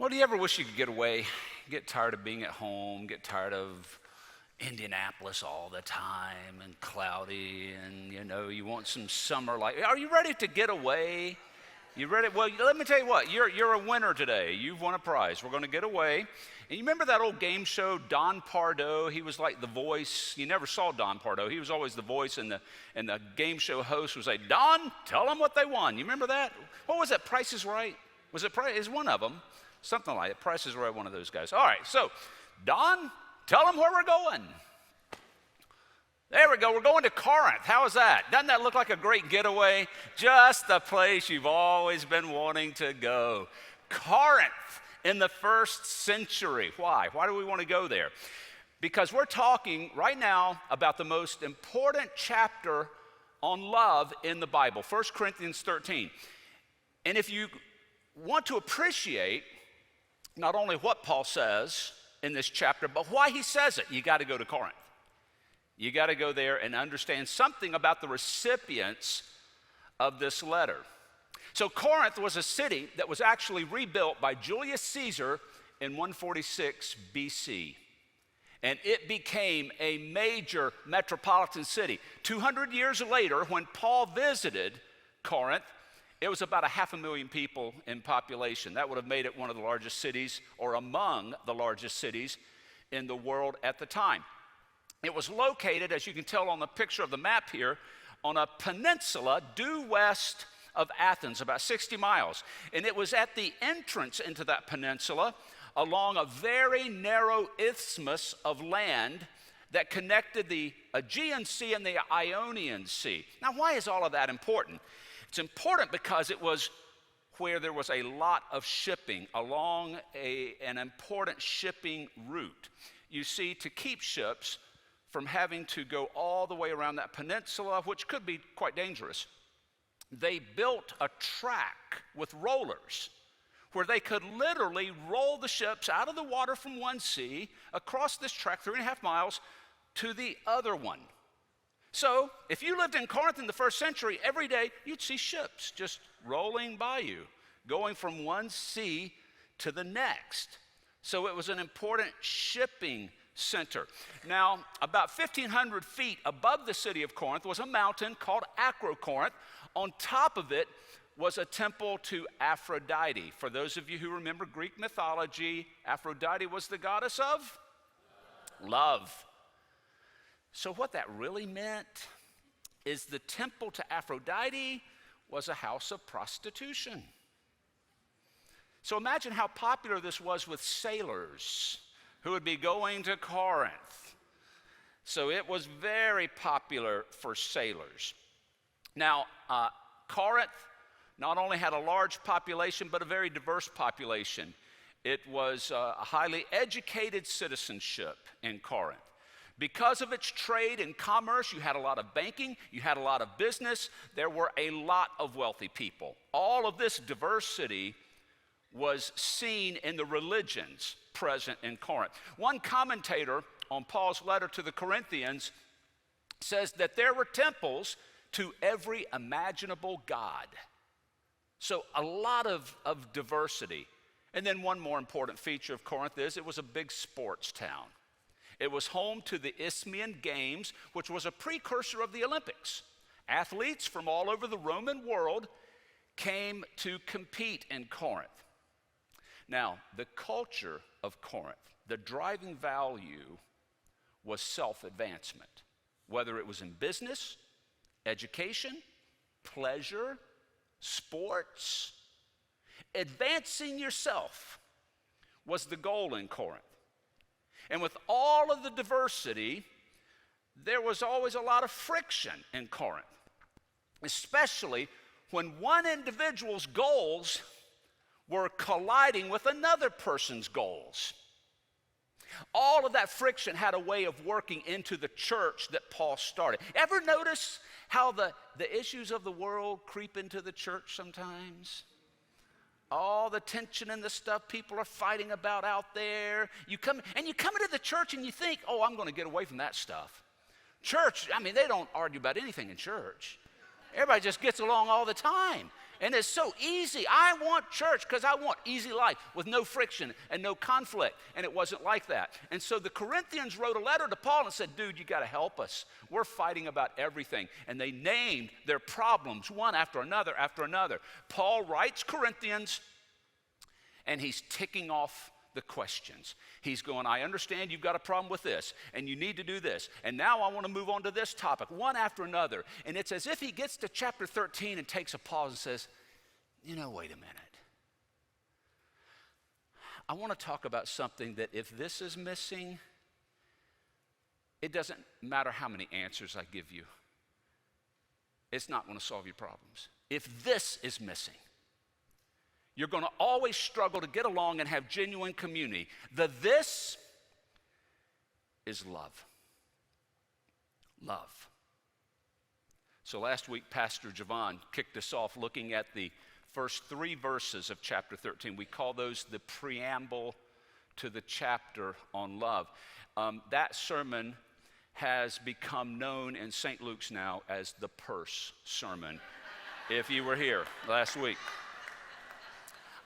Well, do you ever wish you could get away, get tired of being at home, get tired of Indianapolis all the time and cloudy and, you want some summer like, are you ready to get away? You ready? Well, let me tell you what, you're a winner today. You've won a prize. We're going to get away. And you remember that old game show, Don Pardo? He was like the voice. You never saw Don Pardo. He was always the voice, and the game show host would say, Don, tell them what they won. You remember that? What was that, Price is Right? Was it Price? Is one of them. Something like it. Price is Right, one of those guys. All right, so, Don, tell them where we're going. There we go. We're going to Corinth. How is that? Doesn't that look like a great getaway? Just the place you've always been wanting to go. Corinth in the first century. Why? Why do we want to go there? Because we're talking right now about the most important chapter on love in the Bible, 1 Corinthians 13. And if you want to appreciate not only what Paul says in this chapter, but why he says it, you got to go to Corinth. You got to go there and understand something about the recipients of this letter. So Corinth was a city that was actually rebuilt by Julius Caesar in 146 BC. And it became a major metropolitan city. 200 years later, when Paul visited Corinth, it was about 500,000 people in population. That would have made it one of the largest cities, or among the largest cities in the world at the time. It was located, as you can tell on the picture of the map here, on a peninsula due west of Athens, about 60 miles. And it was at the entrance into that peninsula along a very narrow isthmus of land that connected the Aegean Sea and the Ionian Sea. Now, why is all of that important? It's important because it was where there was a lot of shipping along an important shipping route. You see, to keep ships from having to go all the way around that peninsula, which could be quite dangerous, they built a track with rollers where they could literally roll the ships out of the water from one sea across this track, 3.5 miles, to the other one. So if you lived in Corinth in the first century, every day you'd see ships just rolling by you, going from one sea to the next. So it was an important shipping center. Now, about 1,500 feet above the city of Corinth was a mountain called Acrocorinth. On top of it was a temple to Aphrodite. For those of you who remember Greek mythology, Aphrodite was the goddess of love. So what that really meant is the temple to Aphrodite was a house of prostitution. So imagine how popular this was with sailors who would be going to Corinth. So it was very popular for sailors. Now, Corinth not only had a large population, but a very diverse population. It was a highly educated citizenship in Corinth. Because of its trade and commerce, you had a lot of banking, you had a lot of business, there were a lot of wealthy people. All of this diversity was seen in the religions present in Corinth. One commentator on Paul's letter to the Corinthians says that there were temples to every imaginable god. So a lot of diversity. And then one more important feature of Corinth is it was a big sports town. It was home to the Isthmian Games, which was a precursor of the Olympics. Athletes from all over the Roman world came to compete in Corinth. Now, the culture of Corinth, the driving value was self-advancement, whether it was in business, education, pleasure, sports. Advancing yourself was the goal in Corinth. And with all of the diversity, there was always a lot of friction in Corinth, especially when one individual's goals were colliding with another person's goals. All of that friction had a way of working into the church that Paul started. Ever notice how the issues of the world creep into the church sometimes? All the tension and the stuff people are fighting about out there. You come into the church and you think, oh, I'm going to get away from that stuff. Church, they don't argue about anything in church. Everybody just gets along all the time. And it's so easy. I want church because I want easy life with no friction and no conflict. And it wasn't like that. And so the Corinthians wrote a letter to Paul and said, dude, you got to help us. We're fighting about everything. And they named their problems one after another after another. Paul writes Corinthians, and he's ticking off the questions. He's going, I understand you've got a problem with this, and you need to do this. And now I want to move on to this topic, one after another. And it's as if he gets to chapter 13 and takes a pause and says, wait a minute. I want to talk about something that if this is missing, it doesn't matter how many answers I give you. It's not going to solve your problems. If this is missing, you're going to always struggle to get along and have genuine community. This is love. Love. So last week, Pastor Javon kicked us off looking at the first 3 verses of chapter 13. We call those the preamble to the chapter on love. That sermon has become known in St. Luke's now as the purse sermon, if you were here last week.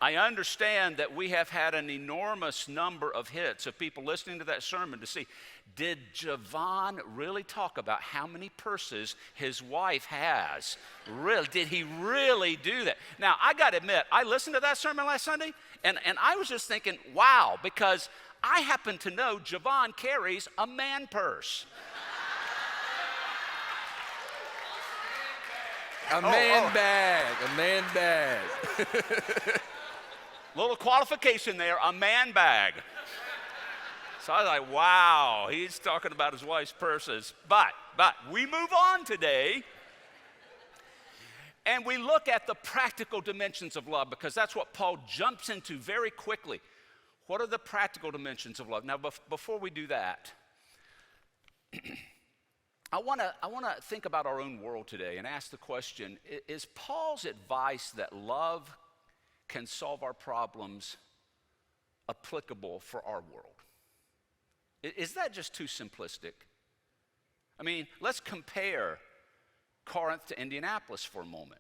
I understand that we have had an enormous number of hits of people listening to that sermon to see, did Javon really talk about how many purses his wife has? Really, did he really do that? Now, I got to admit, I listened to that sermon last Sunday, and I was just thinking, wow, because I happen to know Javon carries a man purse. A man bag. Little qualification there, a man bag. So I was like, wow, he's talking about his wife's purses. But we move on today, and we look at the practical dimensions of love, because that's what Paul jumps into very quickly. What are the practical dimensions of love? Now, before we do that, I want to think about our own world today and ask the question, is Paul's advice that love can solve our problems applicable for our world? Is that just too simplistic? I mean, let's compare Corinth to Indianapolis for a moment.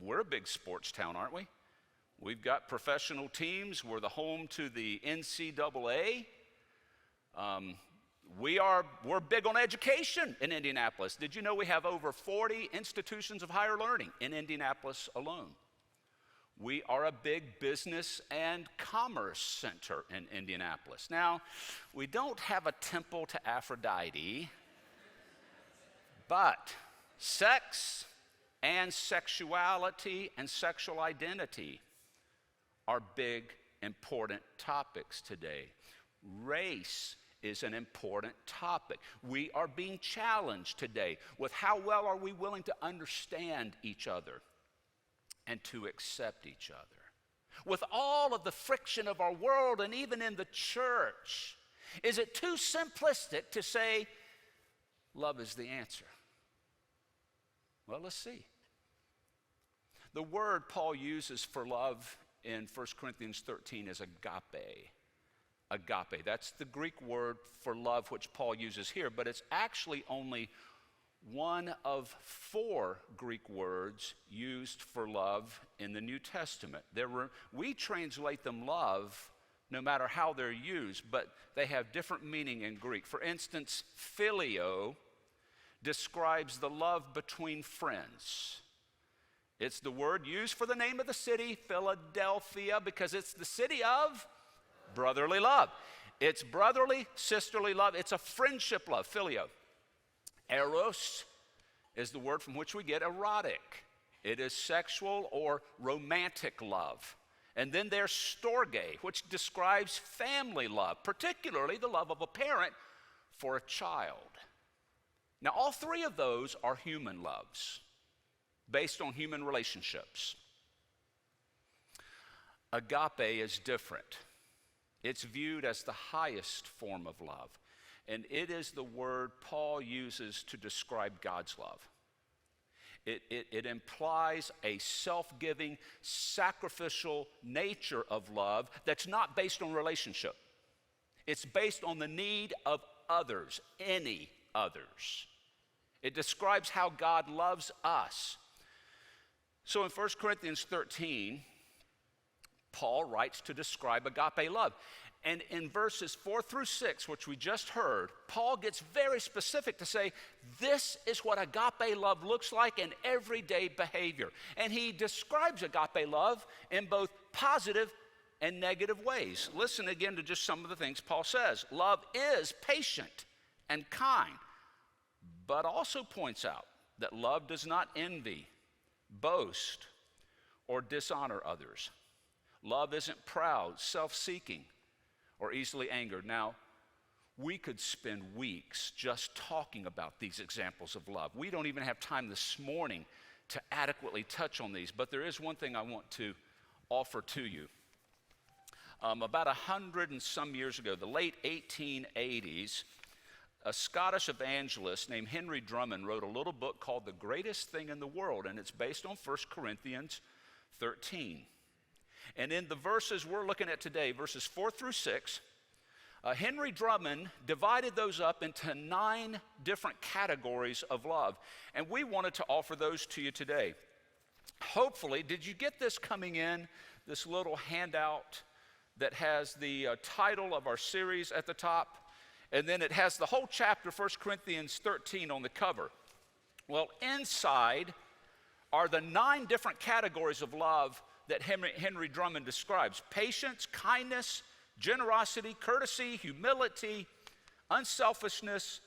We're a big sports town, aren't we? We've got professional teams. We're the home to the NCAA. We're big on education in Indianapolis. Did you know we have over 40 institutions of higher learning in Indianapolis alone? We are a big business and commerce center in Indianapolis. Now, we don't have a temple to Aphrodite, but sex and sexuality and sexual identity are big, important topics today. Race is an important topic. We are being challenged today with how well are we willing to understand each other and to accept each other. With all of the friction of our world and even in the church, is it too simplistic to say love is the answer? Well, let's see. The word Paul uses for love in 1 Corinthians 13 is agape. Agape, that's the Greek word for love which Paul uses here, but it's actually only one of 4 Greek words used for love in the New Testament. We translate them love no matter how they're used, but they have different meaning in Greek. For instance, phileo describes the love between friends. It's the word used for the name of the city, Philadelphia, because it's the city of brotherly love. It's brotherly, sisterly love. It's a friendship love, phileo. Eros is the word from which we get erotic. It is sexual or romantic love. And then there's storge, which describes family love, particularly the love of a parent for a child. Now, all 3 of those are human loves, based on human relationships. Agape is different. It's viewed as the highest form of love. And it is the word Paul uses to describe God's love. It implies a self-giving, sacrificial nature of love that's not based on relationship. It's based on the need of others, any others. It describes how God loves us. So in 1 Corinthians 13, Paul writes to describe agape love. And in verses 4 through 6, which we just heard, Paul gets very specific to say, this is what agape love looks like in everyday behavior. And he describes agape love in both positive and negative ways. Listen again to just some of the things Paul says. Love is patient and kind, but also points out that love does not envy, boast, or dishonor others. Love isn't proud, self-seeking, or easily angered. Now, we could spend weeks just talking about these examples of love. We don't even have time this morning to adequately touch on these, but there is one thing I want to offer to you. About 100 and some years ago, the late 1880s, a Scottish evangelist named Henry Drummond wrote a little book called The Greatest Thing in the World, and it's based on 1 Corinthians 13. And in the verses we're looking at today, verses 4 through 6, Henry Drummond divided those up into 9 different categories of love. And we wanted to offer those to you today. Hopefully, did you get this coming in, this little handout that has the title of our series at the top? And then it has the whole chapter, 1 Corinthians 13, on the cover. Well, inside are the 9 different categories of love that Henry Drummond describes: patience, kindness, generosity, courtesy, humility, unselfishness,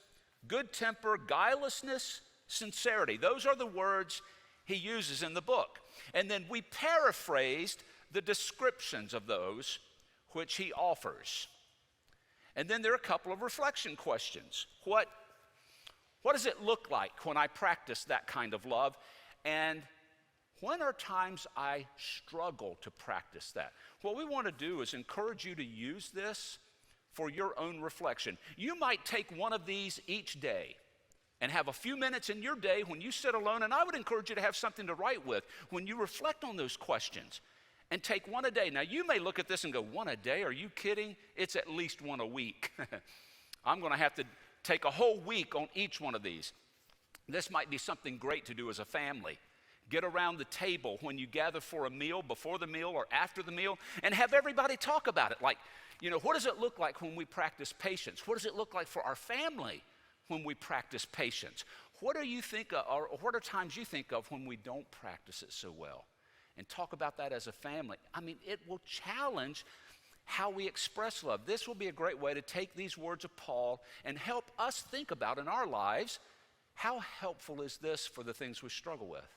good temper, guilelessness, sincerity. Those are the words he uses in the book. And then we paraphrased the descriptions of those which he offers. And then there are a couple of reflection questions. What does it look like when I practice that kind of love? And when are times I struggle to practice that? What we want to do is encourage you to use this for your own reflection. You might take one of these each day and have a few minutes in your day when you sit alone, and I would encourage you to have something to write with when you reflect on those questions, and take one a day. Now, you may look at this and go, one a day? Are you kidding? It's at least one a week. I'm going to have to take a whole week on each one of these. This might be something great to do as a family. Get around the table when you gather for a meal, before the meal or after the meal, and have everybody talk about it. Like, what does it look like when we practice patience? What does it look like for our family when we practice patience? What do you think of, or what are times you think of when we don't practice it so well? And talk about that as a family. I mean, it will challenge how we express love. This will be a great way to take these words of Paul and help us think about in our lives, how helpful is this for the things we struggle with?